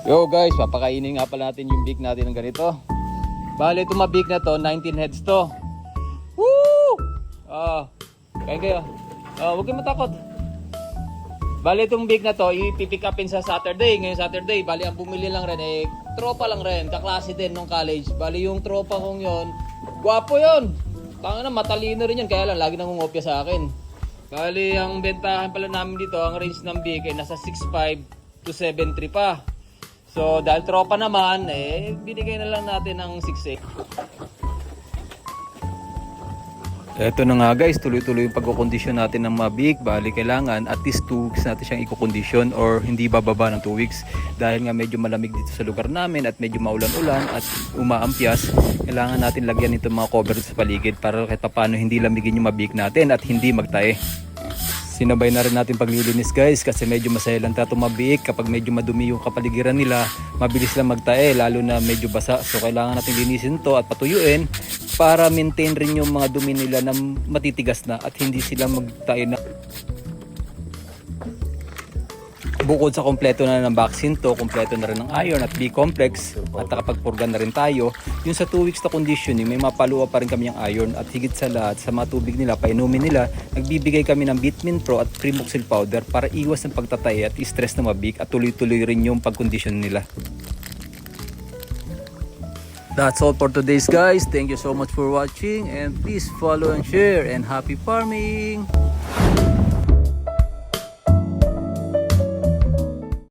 Yo guys, papakainin nga pala natin yung beak natin ng ganito. Bale, itong beak na to, 19 heads to. Woo! Kaya kayo. Huwag kayong matakot. Bale, itong beak na to, ipipick upin sa Saturday. Ngayon Saturday, bale, ang bumili lang rin, tropa lang rin, kaklase din nung college. Bale, yung tropa kong yon, gwapo yon. Tanga na, matalino rin yan, kaya lang, lagi nangungopya sa akin. Bale, ang bentahan pala namin dito, ang range ng beak ay nasa 6'5 to 7'3 pa. So, dahil tropa naman, binigay na lang natin ng 6'8. Eto na nga guys, tuloy-tuloy yung pagkukondisyon natin ng mga beak. Bali, kailangan at least 2 weeks natin siyang ikukondisyon or hindi bababa ng 2 weeks. Dahil nga medyo malamig dito sa lugar namin at medyo maulan-ulan at umaampias, kailangan natin lagyan nito mga cover sa paligid para kahit paano hindi lamigin yung mga beak natin at hindi magtae. Sinabay na rin natin paglilinis guys kasi medyo masailanta itong mabiik. Kapag medyo madumi yung kapaligiran nila, mabilis lang magtae lalo na medyo basa. So kailangan natin linisin to at patuyuin para maintain rin yung mga dumi nila na matitigas na at hindi sila magtae na. Bukod sa kompleto na ng vaccine to, kompleto na rin ng iron at B-complex at nakapagpurga na rin tayo. Yung sa 2 weeks na conditioning, may mapaluwa pa rin kami yung iron at higit sa lahat sa mga tubig nila, painumin nila, nagbibigay kami ng Vitamin Pro at Primoxil powder para iwas ng pagtatay at stress ng mabik at tuloy-tuloy rin yung pag-condition nila. That's all for today's guys. Thank you so much for watching and please follow and share and happy farming!